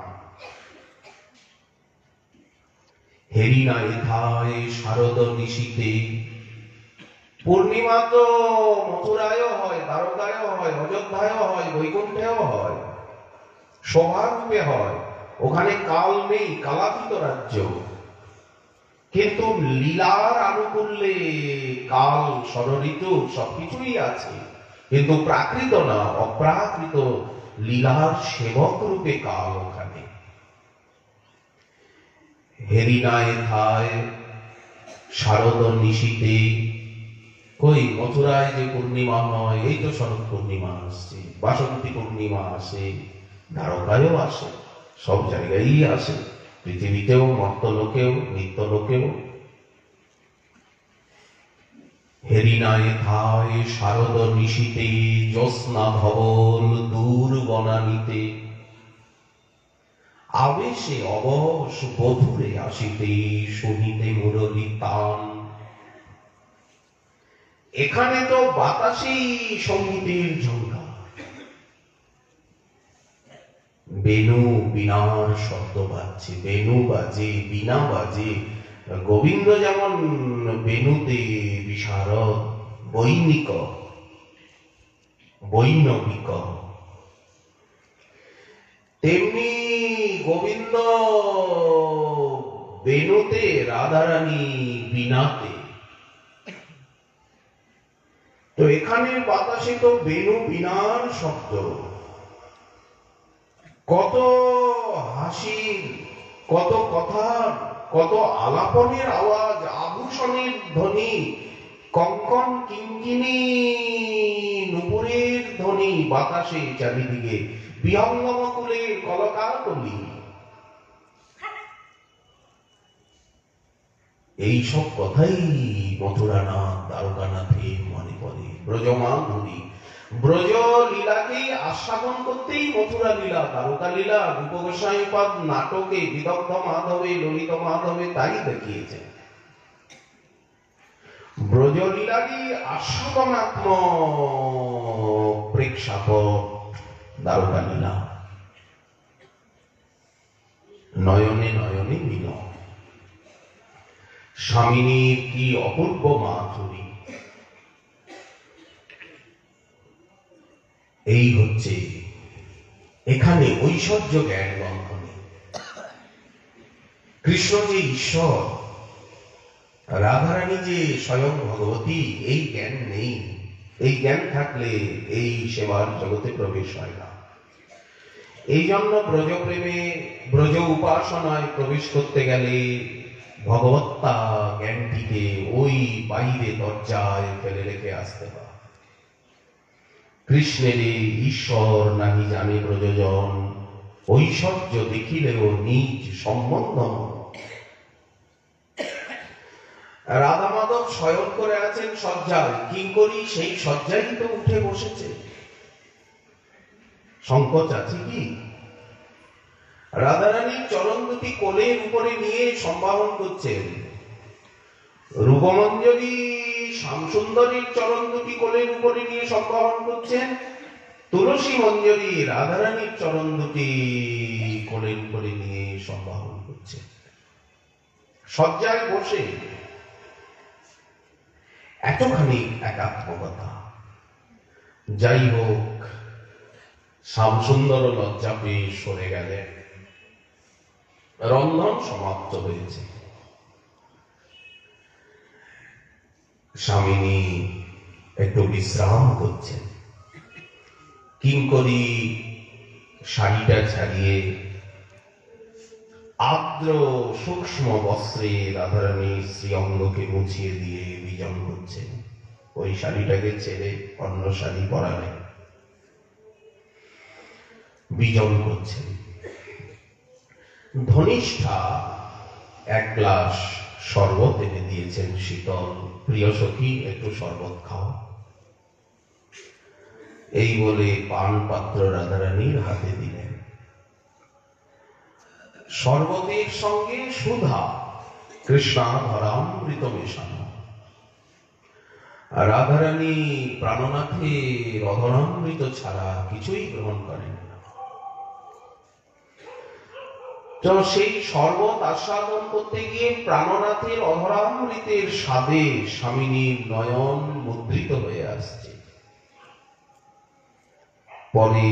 হেরিনা এথায় শারদ নিশীতে। পূর্ণিমা তো মথুরায়ও হয়, দ্বারকায়ও হয়, অযোধ্যায়ও হয়, বৈকুণ্ঠেও হয়, শোভারূপে হয়। ওখানে কাল নেই, কালাতীত রাজ্য। কিন্তু লীলার আনুকূল্যে কাল, ষড়ঋতু সবকিছুই আছে, কিন্তু প্রাকৃত না, অপ্রাকৃত লীলার সেবক রূপে কাল ওখানে। হেরিনা এথায় শারদ নিশীতে, কই মথুরায় যে পূর্ণিমা নয়, এই তো শরৎ পূর্ণিমা আসছে, বাসন্তী পূর্ণিমা আসে, দ্বারকায়ও আসে, সব জায়গায়ই আসে, পৃথিবীতেও, মর্তলোকেও, নিত্যলোকেও। হেরিনায় থায় শারদ নিশীতে, জ্যোৎস্না ধবল দূর বনানীতে, আবেশে অবশ বধুরে আসিতে, শুনিতে মুরলী তান। এখানে তো বাতাসেই সঙ্গীতের ঝঙ্কার, বেণু বীণার শব্দ বাজছে, বেণু বাজে, বীণা বাজে। গোবিন্দ যেমন বেণুতে বিশারদ, বৈনিক, বৈনবিক, তেমনি গোবিন্দ বেণুতে, রাধারানী বীণাতে। তো এখানের বাতাসে তো বেণু বীণার শব্দ, কত হাসির, কত কথার, কত আলাপনের আওয়াজ, আভূষণের ধ্বনি, কঙ্কন কিঙ্কিনী নুপুরের ধ্বনি বাতাসে চারিদিকে, বিহঙ্গমকুলের কলকাকলি। এইসব কথাই মথুরানাথ, দ্বারকানাথের মনে পড়ে। ব্রজমাধুরী, ব্রজ লীলাকে আস্বাদন করতেই মথুরা লীলা, দ্বারকা লীলা রূপ গোস্বামীপাদ নাটকে বিদগ্ধ মাধবে, ললিত মাধবে তাই দেখিয়েছেন। ব্রজলীলারই আস্বাদনাত্মক প্রেক্ষাপট দ্বারকা লীলা। নয়নে নয়নে মিলন, স্বামিনীর কি অপূর্ব মাধুরী। এই হচ্ছে এখানে ঐশ্বর্য জ্ঞান বন্ধনে। কৃষ্ণ যে ঈশ্বর, রাধারানী যে স্বয়ং ভগবতী, এই জ্ঞান নেই। এই জ্ঞান থাকলে এই সেবার জগতে প্রবেশ হয় না। এই জন্য ব্রজপ্রেমে, ব্রজ উপাসনায় প্রবেশ করতে গেলে ভগবত্তা জ্ঞানটিকে ওই বাইরে দরজায় ফেলে রেখে আসতে হয়। কৃষ্ণের ঈশ্বর নাহি জানে ব্রজজন, ঐশ্বর্য দেখিলেও নিজ সম্বন্ধ। রাধা মাধব শয়ন করে আছেন শয্যায়, কিঙ্করী সেই শয্যায় তো উঠে বসেছে। সংকোচ আছে কি? রাধারানীর চরণ দুটি কোলের উপরে নিয়ে সম্ভাবন করছেন। রূপমঞ্জরী শ্যামসুন্দরীর চরণ দুটি কোলের উপরে নিয়ে সম্ভাবন করছেন। তুলসী মঞ্জরী রাধারানীর চরণ দুটি কোলের উপরে নিয়ে সম্ভাবন করছেন। শয্যায় বসে এতখানি একাত্মকতা। যাই হোক, শ্যামসুন্দর লজ্জা পেয়ে সরে গেলেন। রন্ধন সমাপ্ত হয়েছে। স্বামিনী একটু বিশ্রাম করছেন। কিঙ্করী শাড়িটা ছাড়িয়ে আর্দ্র সূক্ষ্ম বস্ত্রে রাধারানীর শ্রী অঙ্গকে মুছিয়ে দিয়ে বিজন করছেন। ওই শাড়িটাকে ছেড়ে অন্য শাড়ি পরালেন, বিজন করছেন। ধনিষ্ঠা এক গ্লাস শরবত এনে দিয়েছেন শীতল। প্রিয় সখী, একটু শরবত খাও। এই বলে পান পাত্র রাধারানীর হাতে দিলেন। শরবতের সঙ্গে সুধা, কৃষ্ণাধরামৃত মেশানো। রাধারানী প্রাণনাথের অধরামৃত ছাড়া কিছুই গ্রহণ করেন না। তো সেই শরবত আস্বাদন করতে গিয়ে প্রাণনাথের অধরামৃতের স্বাদে স্বামিনীর নয়ন মুদ্রিত হয়ে আসছে। পরে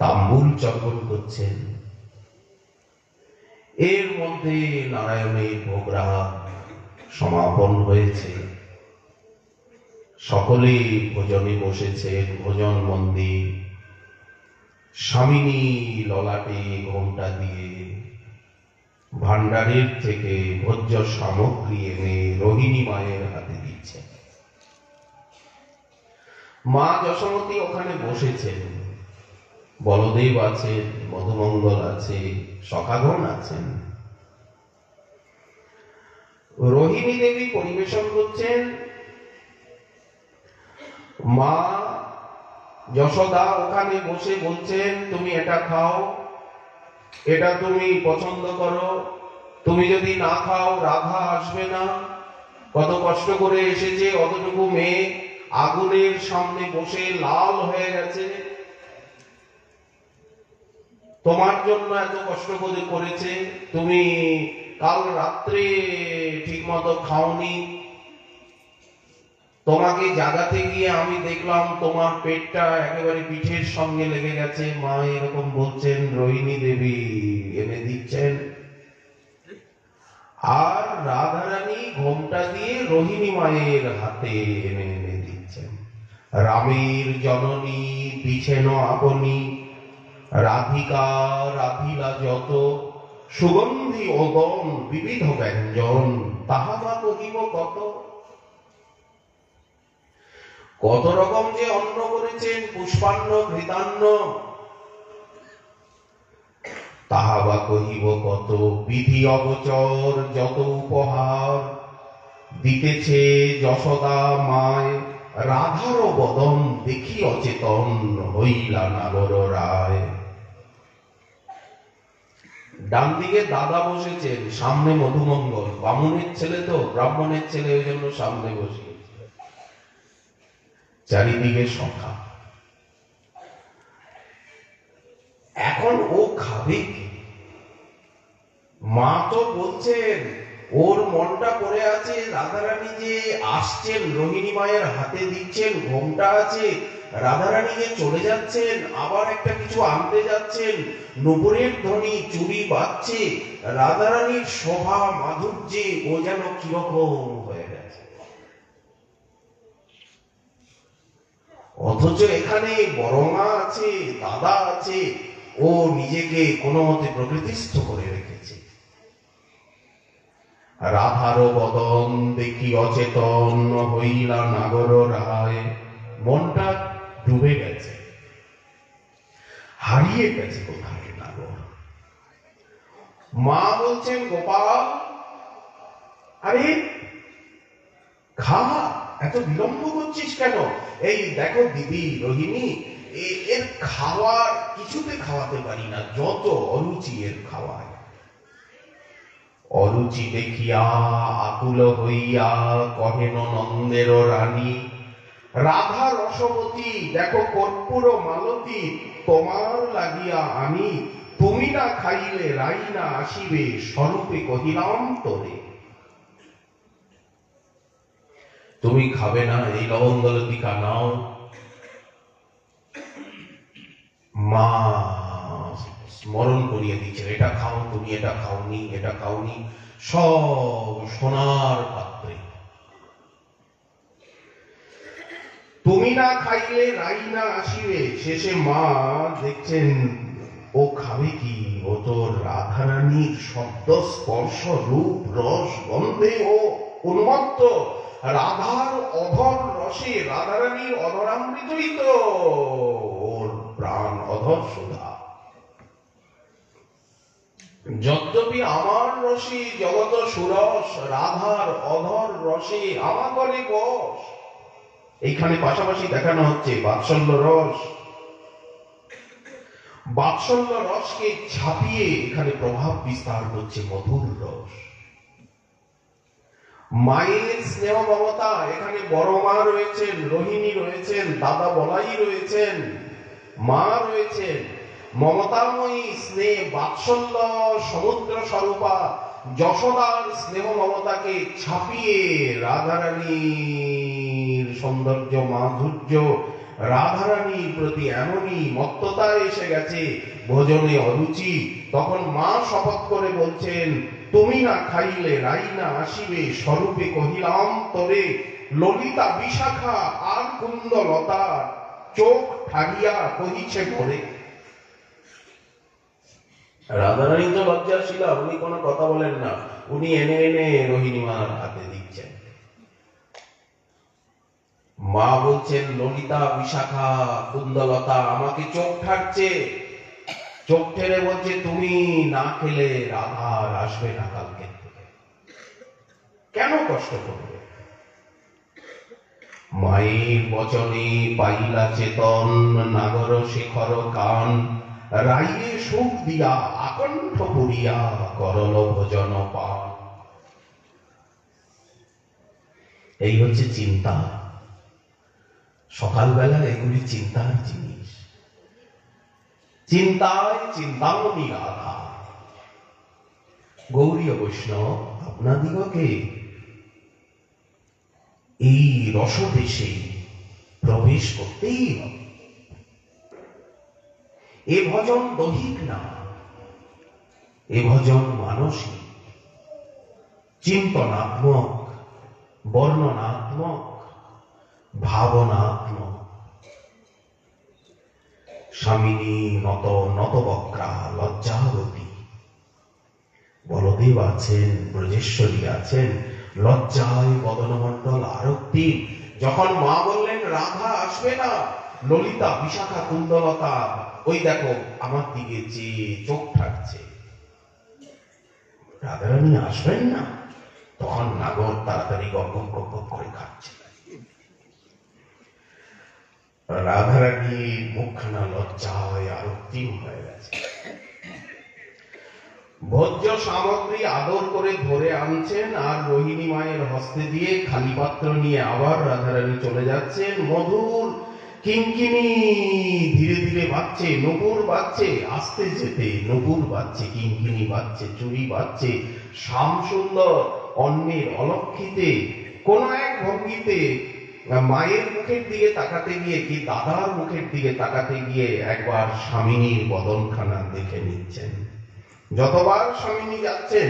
তাম্বুল চর্বণ করছেন। এর মধ্যে নারায়ণের ভোগরাগ সমাপন হয়েছে। সকলে ভোজনে বসেছেন। ভোজন মন্দির। স্বামিনী ললাটে ঘোমটা দিয়ে ভান্ডারের থেকে ভোজ্য সামগ্রী এনে রোহিণী মায়ের হাতে দিচ্ছেন। মা যশোমতী ওখানে বসেছেন, বলদেব আছেন, মধুমঙ্গল আছে, সখাগণ আছেন। রোহিণী দেবী পরিবেশন করছেন। মা যশোদা ওখানে বসে বলছেন, তুমি এটা খাও, এটা তুমি পছন্দ করো, তুমি যদি না খাও রাধা আসবে না। কত কষ্ট করে এসেছে, অতটুকু মেয়ে আগুনের সামনে বসে লাল হয়ে গেছে, তোমার জন্য এত কষ্ট করে করেছে, তুমি কাল রাত্রে ঠিক মতো খাওনি, তোমাকে জাগাতে গিয়ে আমি দেখলাম তোমার পেটটা একেবারে পিঠের সঙ্গে লেগে গেছে। মা এরকম বলছেন, রোহিণী দেবী এনে দিচ্ছেন, আর রাধারানী ঘোমটা দিয়ে রোহিণী মায়ের হাতে এনে এনে দিচ্ছেন। রামের জননী পিছেন আপনি, রাধিকা রাধিলা যত, সুগন্ধি ওদন বিবিধ ব্যঞ্জন, তাহা বা কহিব কত। কত রকম যে অন্ন করেছেন, পুষ্পান্ন ঘৃতান্ন, তাহা বা কহিব কত। বিধি অগোচর যত উপহার দিতেছে যশোদা মায়, রাধার বদন দেখি অচেতন হইলা নাগর রায়। ডান দিকে দাদা বসেছেন, সামনে মধুমঙ্গল, বামুনের ছেলে তো, ব্রাহ্মণের ছেলে, ওই জন্য সামনে বসে, চারিদিকে সখা। এখন ও খাবে কি? মা তো বলছেন, ওর মনটা পড়ে আছে রাধারানী যে আসছেন, রোহিণী মায়ের হাতে দিচ্ছেন, ঘোমটা আছে, রাধারানী যে চলে যাচ্ছেন, আবার একটা কিছু আনতে যাচ্ছেন, নুপুরের ধ্বনি, চুড়ি বাজছে, রাধারানীর শোভা মাধুর্যে ও যেন কিরকম হয়ে গেছে। অথচ এখানে বড় মা আছে, দাদা আছে, ও নিজেকে কোনো মতে প্রকৃতিস্থ করে রেখেছে। রাধার বদন দেখি অচেতন হইলা নাগর রায়। মনটা ডুবে গেছে, হারিয়ে গেছে কোথায় নাগর। মা বলছেন, গোপাল আরে খা, এত বিলম্ব করছিস কেন? এই দেখো দিদি রোহিণী, এর খাওয়ার কিছুতে খাওয়াতে পারি না, যত অরুচি এর খাওয়ায়। অরুচি দেখিয়া আকুল হইয়া কহেন নন্দের রানী, রাধা রসবতী দেখো কর্পূর মালতী, তোমার লাগিয়া আনি, তুমি না খাইলে রাই না আসিবে, স্বরূপে কহিলাম তোরে। তুমি খাবে না, এই লবঙ্গলতিকা নাও। মা স্মরণ করিয়ে দিচ্ছে, এটা খাও, তুমি এটা খাওনি, এটা খাওনি, সব সোনার পাত্রে। তুমি না খাইলে রাই না আসিবে। শেষে মা দেখছেন ও খাবে কি? ও তো রাধারানীর শব্দ স্পর্শ রূপ রস গন্ধে ও উন্মত্ত। রাধার অধর রসে, রাধারানীর অধরামৃতই তো ওর প্রাণ, অধর সুধা। যদ্যপি আমার রসে জগত সুরস, রাধার অধর রসে আমাগরে বশ। এইখানে পাশাপাশি দেখানো হচ্ছে বাৎসল্য রস। বাৎসল্য রসকে ছাপিয়ে এখানে প্রভাব বিস্তার করছে মধুর রস। মায়ের স্নেহ মমতা, এখানে বড় মা রয়েছেন, রোহিণী রয়েছেন, দাদা বলাই রয়েছেন, মা রয়েছেন, মমতাময়ী স্নেহ বাৎসল্য সমুদ্র স্বরূপা যশোদার স্নেহ মমতাকে ছাপিয়ে রাধারানীর সৌন্দর্য মাধুর্য, রাধারানীর প্রতি এমনই মত্ততা এসে গেছে, ভোজনে অরুচি। তখন মা শপথ করে বলছেন, তুমি না খাইলে রাই না আসিবে, স্বরূপে কহিলাম তোরে। ললিতা বিশাখা আর কুন্দলতা চোখ ঠাগিয়া কহিছে ভরে। রাধারানী তো লজ্জাশীলা, উনি কোনো কথা বলেন না, উনি এনে এনে রোহিণী মার হাতে দিচ্ছেন। মা বলছেন, ললিতা, বিশাখা, কুন্দলতা আমাকে চোখ ঠাকছে। চোখ ঠেলে বলছে, তুমি না খেলে রাধা আর আসবে না কালকে থেকে, কেন কষ্ট করবে? মায়ের বচনে পাইলা চেতন, নাগর শেখর কান, রাইয়ে সুখ দিয়া আকণ্ঠ পুরিয়া করল ভোজন পান। এই হচ্ছে চিন্তা। সকালবেলা এগুলি চিন্তার জিনিস। চিন্তায় চিন্তামণি রাধা। গৌরী বৈষ্ণব আপনাদিগকে এই রসদেশে প্রবেশ করতেই হবে। এ ভজন দৈহিক না, এ ভজন মানসিক, চিন্তনাত্মক, বর্ণনাত্মক, ভাবনাত্মক। স্বামিনী নতবক্রা লজ্জাবতী। বলদেব আছেন, ব্রজেশ্বরী আছেন, লজ্জায় বদনমণ্ডল আরক্তি। যখন মা বললেন রাধা আসবে না, ললিতা, বিশাখা, কুন্দলতা ওই দেখো আমার দিকে যে চোখ ঠাকছে, রাধারানী আসবেন না, তখন নাগর তাড়াতাড়ি গপ গপ করে খাচ্ছে। রাধারানী মুখখানা লজ্জায় আরক্তিম হয়ে গেছে। ভোজ্য সামগ্রী আদর করে ধরে আনছেন, আর রোহিণী মায়ের হস্তে দিয়ে খালি পাত্র নিয়ে আবার রাধারানী চলে যাচ্ছেন। মধুর কিঙ্কিনি ধীরে ধীরে বাজছে, নূপুর বাজছে, আস্তে যেতে নূপুর বাজছে, কিঙ্কিনি বাজছে, চুড়ি বাজছে। শ্যাম সুন্দর অন্যের অলক্ষিতে কোন এক ভঙ্গিতে মায়ের মুখের দিকে তাকাতে গিয়ে কি দাদার মুখের দিকে তাকাতে গিয়ে একবার স্বামিনীর বদনখানা দেখে নিচ্ছেন। যতবার স্বামিনী যাচ্ছেন,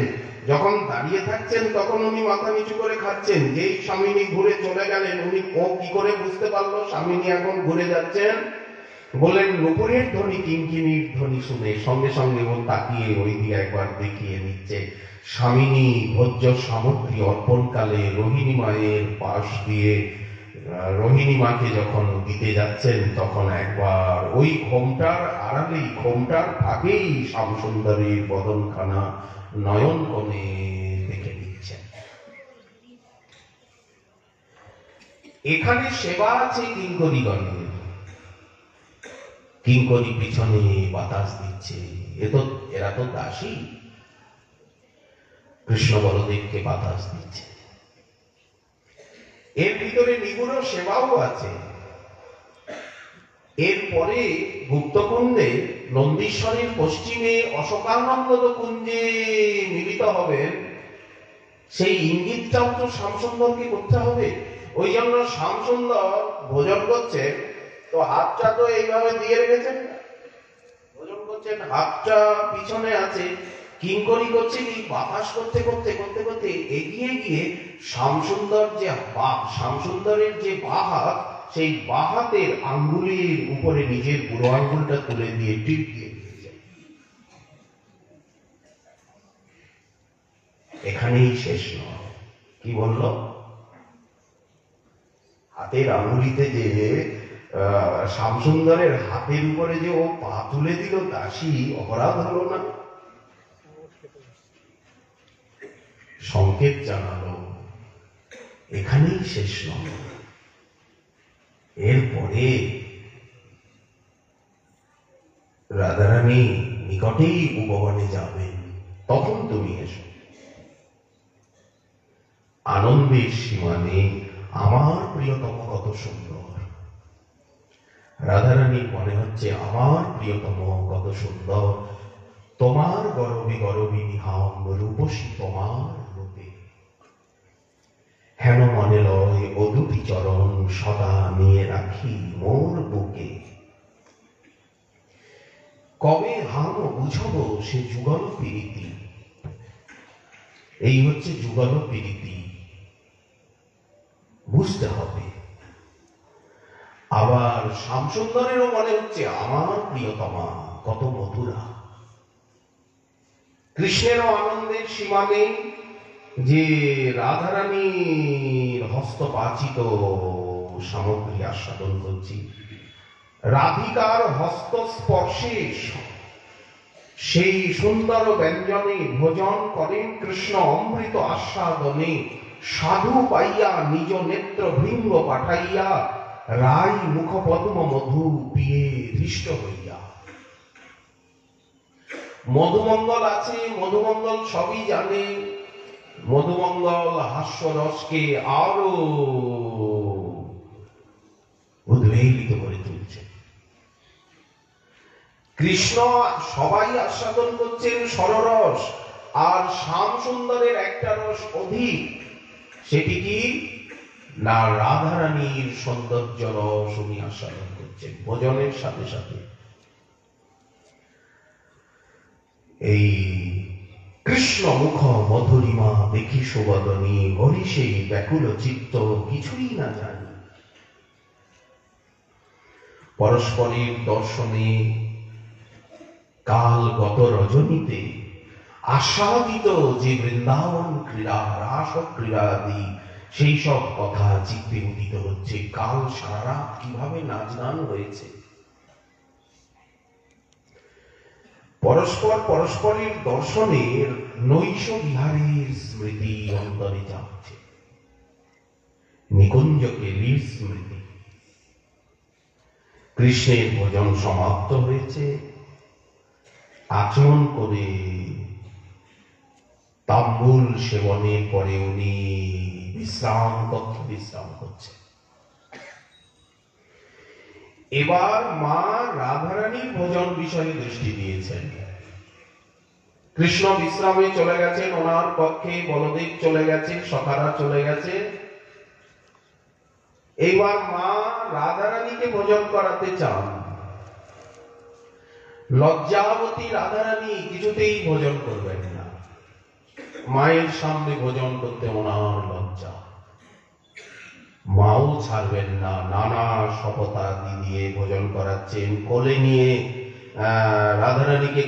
যখন দাঁড়িয়ে থাকছেন তখন উনি মাথা নিচু করে খাচ্ছেন। যেই স্বামিনী ঘুরে চলে গেলেন, উনি ও কি করে বুঝতে পারলো স্বামিনী এখন ঘুরে যাচ্ছেন? বলেন, নুপুরের ধ্বনি, কিঙ্কিনীর ধ্বনি শুনে সঙ্গে সঙ্গে ও তাকিয়ে ওই দিকে একবার দেখিয়ে নিচ্ছে। স্বামিনী ভোজ্য সামগ্রী অর্পণকালে রোহিণী মায়ের পাশ দিয়ে রোহিণী মাকে যখন দিতে যাচ্ছেন, তখন একবার ওই ঘোমটার আড়ালেই, ঘোমটার ফাঁকেই শ্যামসুন্দরীর বদনখানা নয়ন কোণে দেখে নিচ্ছেন। এখানে সেবা আছে কিঙ্করীগণের। কিঙ্করী পিছনে বাতাস দিচ্ছে, এরা তো দাসী, কৃষ্ণ বলদেবকে বাতাস দিচ্ছে। এর ভিতরে নিগুড় সেবাও আছে। এরপরে গুপ্তকুণ্ডে নন্দীশ্বরের পশ্চিমে অশোকানন্দ কুঞ্জে মিলিত হবেন, সেই ইঙ্গিতটাও তো শ্যামসুন্দরকে করতে হবে। ওই জন্য শ্যামসুন্দর ভোজন করছেন, তো হাতটা তো এইভাবে দিয়ে রেখেছেন, ভোজন করছেন, হাতটা পিছনে আছে। কিঙ্করী করছে কি, বাতাস করতে করতে করতে করতে এগিয়ে গিয়ে শ্যামসুন্দরের যে বাঁ হাত, সেই বাঁ হাতের আঙ্গুলের উপরে নিজের বুড়ো আঙ্গুলটা তুলে দিয়ে টিপ দিয়ে দিয়েছে। এখানেই শেষ নয়। কি বলল? হাতের আঙ্গুলিতে যে শ্যামসুন্দরের হাতের উপরে যে ও পা তুলে দিল, দাসী অপরাধ হলো না? সংকেত জানালো। এখানেই শেষ নয়। এরপরে রাধারানী নিকটেই উপবনে যাবেন, তখন তুমি এসো। আনন্দের সীমা নেই। আমার প্রিয়তম কত সুন্দর। রাধারানীর মনে হচ্ছে আমার প্রিয়তম কত সুন্দর। তোমার গরবে গরবে নিহাম রূপসী তোমার রূপে, হেন মনে লয় ও দুটি চরণ সদা নিয়ে রাখি মোর বুকে। কবে হাম বুঝব সে যুগল প্রীতি। এই হচ্ছে যুগল প্রীতি, বুঝতে হবে। আবার শ্যামসুন্দরেরও মনে হচ্ছে আমার প্রিয়তমা কত মধুরা। কৃষ্ণেরও আনন্দের সীমা নেই যে রাধারানীর হস্তপাচিত সামগ্রী আস্বাদন করছি। রাধিকার হস্তস্পর্শে সেই সুন্দর ব্যঞ্জনে ভোজন করেন কৃষ্ণ অমৃত আস্বাদনে। সাধু পাইয়া নিজ নেত্র ভৃঙ্গ পাঠাইয়া রাই মুখপদ্ম মধু পিয়ে হৃষ্ট হইয়া। মধুমঙ্গল আছে, মধুমঙ্গল সবই জানে। মধুমঙ্গল হাস্যরসকে আরো উদ্বেলিত করে তুলছে। কৃষ্ণ সবাই আস্বাদন করছেন সররস, আর শ্যাম সুন্দরের একটা রস অধিক। সেটি কি না, রাধারানীর সৌন্দর্য রস উনি আস্বাদন করছেন ভোজনের সাথে সাথে। এই কৃষ্ণ মুখ মধুরিমা দেখি সুবদনী, হরি সেই ব্যাকুল চিত্ত কিছুই না জানি। পরস্পরের দর্শনে কাল গত রজনীতে আস্বাদিত যে বৃন্দাবন ক্রীড়া, রাস ক্রীড়া আদি, সেই সব কথা চিত্তে উদিত হচ্ছে। কাল সারা রাত কিভাবে নাচ গান হয়েছে। পরস্পর পরস্পরের দর্শনের নৈশ বিহারের স্মৃতি অন্তরে যাচ্ছে। নিকুঞ্জকে স্মৃতি। কৃষ্ণের ভোজন সমাপ্ত হয়েছে। আচমন করে তাম্বুল সেবনের পরে উনি বিশ্রাম করছে। এবার মা রাধারানীর ভোজন বিষয়ে দৃষ্টি দিয়েছেন। কৃষ্ণ বিশ্রামে চলে গেছেন, ওনার কক্ষে বলদেব চলে গেছে, সখারা চলে গেছে। এবার মা রাধারানীকে ভোজন করাতে চান। লজ্জাবতী রাধারানী কিছুতেই ভোজন করবেন না। মায়ের সামনে ভোজন করতে ওনার লজ্জা। মাও ছাড়বেন না, নানা শপথাদি দিয়ে ভোজন করাচ্ছেন। কোলে নিয়ে রাধারানীকে